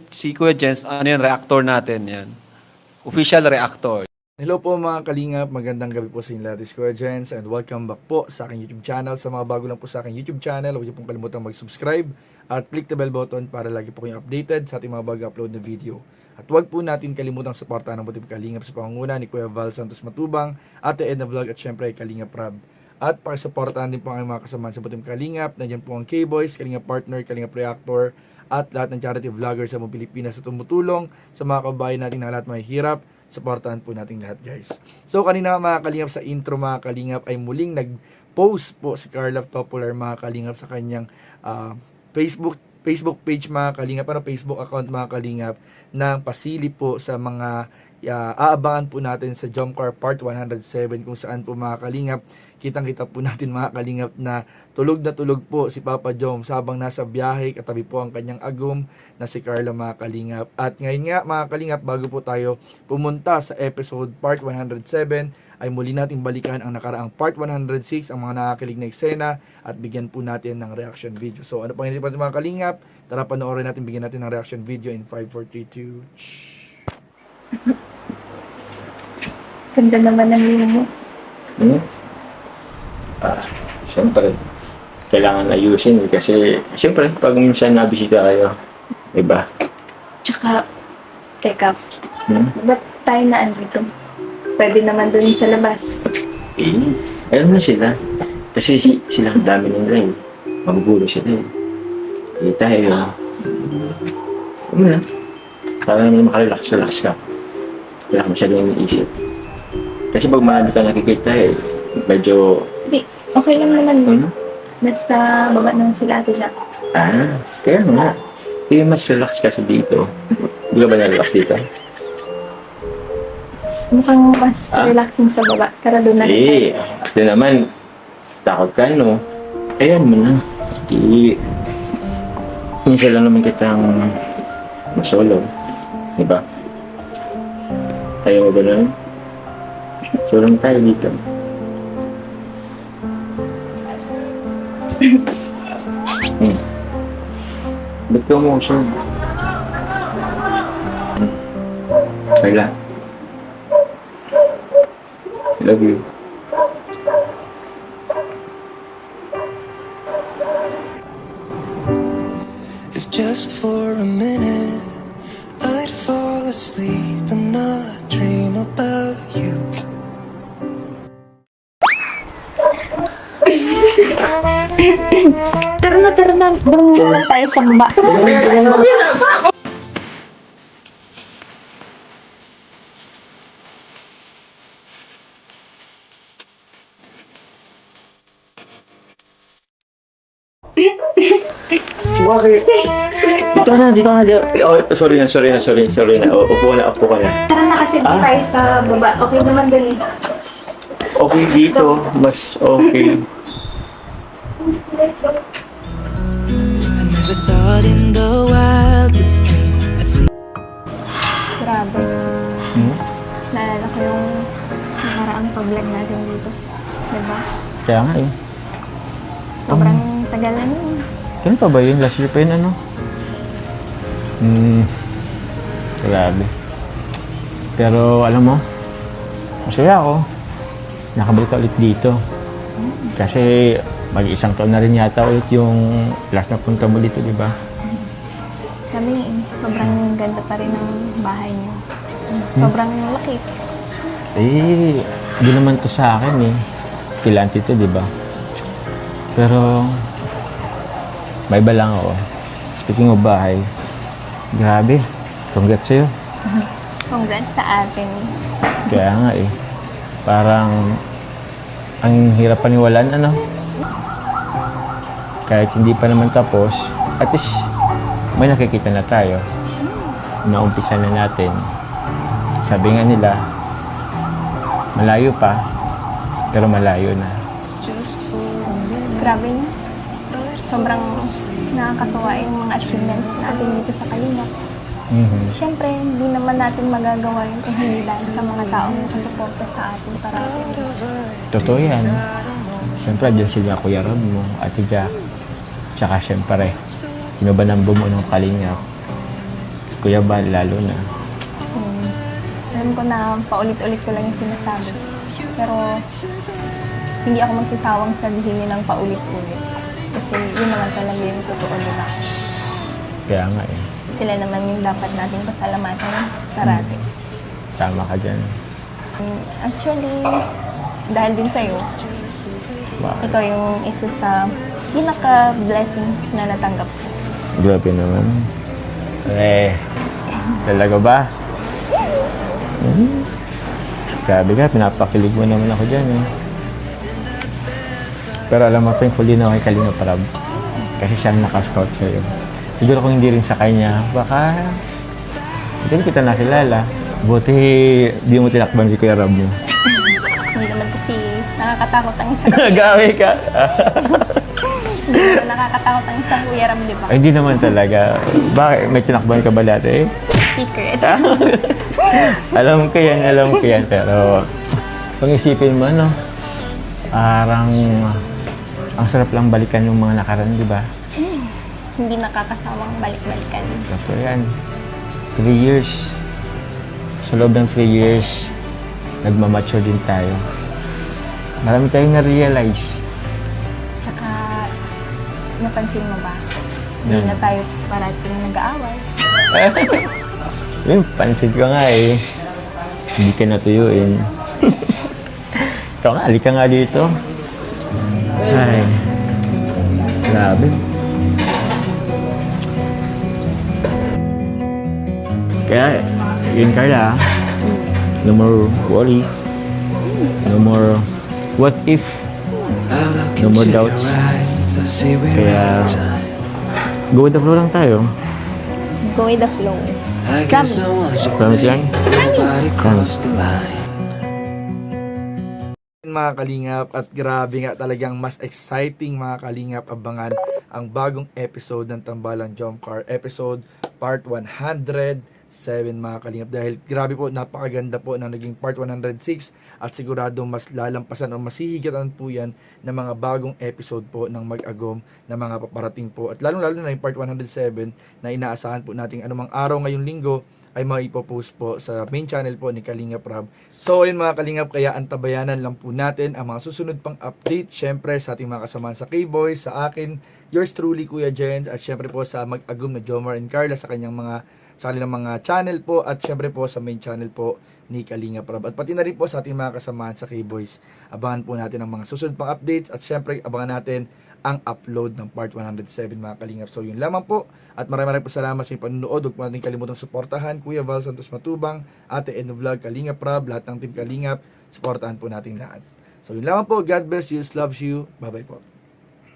si Kuya Jens, ano yun, reactor natin yan. Official reactor. Hello po mga kalingap, magandang gabi po sa inyo lahat. This is Kuya Jens and welcome back po sa aking YouTube channel. Sa mga bago lang po sa aking YouTube channel, huwag niyo pong kalimutan mag-subscribe at click the bell button para lagi po kayong updated sa ating mga bago upload na video. At huwag po natin kalimutang suportahan ang buti kalingap sa pangunguna ni Kuya Val Santos Matubang, Ate Edna Vlog at syempre Kalingap Rab. At pakisuportahan din po ang mga kasamahan sa buti kalingap. Nandiyan po ang K-Boys, Kalingap Partner, Kalingap Reactor at lahat ng charity vloggers sa buong Pilipinas sa tumutulong sa mga kababayan natin na lahat mahihirap. Supportahan po natin lahat, guys. So kanina mga kalingap sa intro mga kalingap ay muling nag-post po si Carla Topular mga kalingap sa kanyang Facebook page mga kalingap, Facebook account mga kalingap, ng pasilip po sa mga aabangan po natin sa Jomcar Part 107 kung saan po mga kalingap kitang-kita po natin mga kalingap na tulog po si Papa Jom habang nasa biyahe, katabi po ang kanyang agum na si Carla mga kalingap. At ngayon nga mga kalingap, bago po tayo pumunta sa episode part 107 ay muli nating balikan ang nakaraang part 106, ang mga nakakilig na eksena at bigyan po natin ng reaction video. So ano pang hindi pa mga kalingap, tara panoorin natin, bigyan natin ng reaction video in 5, 4, 3, 2. Ganda naman ng view mo. Siyempre, kailangan ayusin kasi siyempre, pag minsan nabisita kayo, diba? Tsaka, teka, ba't tayo na andito? Pwede naman dun sa labas. Alam na sila. Kasi sila ang dami nila eh. Magugulo sila eh. Tayo, ano na, para naman makarelax ka. Wala ka masyadong iniisip. Kasi pag marami ka nakikita eh, medyo... Hindi, okay lang naman. Nasa baba naman sila Ate Jack. Kaya nga. Mas relax kasi dito. Hindi ka ba na-relax dito? Mukhang mas relaxing sa baba. Tara doon na rin. Doon naman, takot ka, no? Ayan mo na. Minsan lang naman kitang masolo. Diba? Ayaw mo ba na? Solong tayo dito. Ba't ka umuusap? Carla. I love you. If just for a minute I'd fall asleep and not dream about you. Tara na. Doon tayo sa baba. Bakit? Dito na. Sorry na. Upo ka na. Tara na kasi doon tayo sa baba. Okay naman dun eh. Okay dito. Mas okay. Let's go. I never thought in the wildest dream I'd see. Grabe. Naalala ko yung nakaraang pag-vlog natin dito. Diba? Kaya nga eh. Sobrang tagal na yun. Kailan pa ba yun? Last year pa yun ano? Grabe. Pero alam mo, masaya ako. Nakabalik ka ulit dito. Kasi mag-isang taon na rin yata ulit yung last na punta mo dito, di ba? Kami, sobrang ganda pa rin ng bahay niyo. Sobrang laki. Hindi naman to sa akin eh. Kilante to, di ba? Pero, may iba lang ako. Speaking of bahay, grabe. Congrats sa'yo. Congrats sa atin. Kaya nga eh. Parang, ang hirap paniwalaan, ano? Kahit hindi pa naman tapos, at least, may nakikita na tayo. Naumpisa na natin. Sabi nga nila, malayo pa, pero malayo na. Grabe niya. Sobrang nakakatuwa yung mga achievements natin dito sa Kalingap. Siyempre, hindi naman natin magagawa yun kung hindi dahil sa mga taong nakasuporta sa atin parati. Totoo yan. Siyempre, dyan sila Kuya Rob mo, Ate Jack. Tsaka siyempre, pinubanambo mo ng Kalingap. Kuya Bal, lalo na. Alam ko na paulit-ulit ko lang yung sinasabi. Pero hindi ako magsasawang sabihin yun ng paulit-ulit. Kasi yun naman talaga yung totoo nila. Kaya nga eh. Sila naman yung dapat nating pasalamatan parati. Tama ka dyan. Actually, dahil din sa'yo, Bakit? ikaw yung isa sa pinaka-blessings na natanggap ko. Grabe naman. Talaga ba? Grabe ka, pinapakilig mo naman ako dyan eh. Pero alam mo, thankfully na kay Kalinga Prab. Kasi siya ang nakascout sa'yo. Siguro kung hindi rin sa kanya, baka hindi kita nakilala. Buti di mo tinakban si Kuya Rab mo. Hindi naman kasi nakakatakot ang isang Gawi ka. Hindi naman nakakatakot ang isang Kuya Ram, di ba? Ay, hindi naman talaga. Bakit? May tinakban ka ba dati? Secret. Alam ko yan. Pero kung isipin mo, no? Parang ang sarap lang balikan yung mga nakaraan, di ba? Hindi nakakasawang balik-balikan. Totoo yan. 3 years. Sa loob ng 3 years, nagmamature din tayo. Marami tayong na-realize. Tsaka, napansin mo ba? Hindi na tayo parating nag-aaway. Yun, pansin ko nga eh. Hindi ka natuyuin. Ikaw nga, halika nga dito. Ay, grabe. Kaya, yun Carla, no more worries, no more what if, no more doubts. Kaya, go with the flow lang tayo. Go with the flow. Promise yan? Promise. Mga kalingap, at grabe nga talagang mas exciting mga kalingap, abangan ang bagong episode ng Tambalang Jomcar, episode part 107 mga kalingap, dahil grabe po, napakaganda po na naging part 106 at sigurado mas lalampasan o masihigatan po yan ng mga bagong episode po ng Mag-Agom na mga paparating po, at lalong lalo na yung part 107 na inaasahan po nating anumang araw ngayong linggo ay maipopost po sa main channel po ni Kalinga Prab. So ayun mga kalingap, kaya antabayanan lang po natin ang mga susunod pang update, syempre sa ating mga kasamahan sa K-Boys, sa akin, yours truly Kuya Jens, at syempre po sa Mag-Agum na Jomar and Carla sa kanilang mga channel po, at syempre po sa main channel po ni Kalinga Prab, at pati na rin po sa ating mga kasamahan sa K-Boys. Abangan po natin ang mga susunod pang updates, at syempre abangan natin ang upload ng part 107 mga kalingap. So yun lamang po, at maraming po salamat sa inyong panunood. Huwag mo natin kalimutang suportahan Kuya Val Santos Matubang, Ate Eno Vlog, Kalinga Prab, lahat ng team Kalingap, suportahan po natin lahat. So yun lamang po, God bless you, loves you, bye bye po.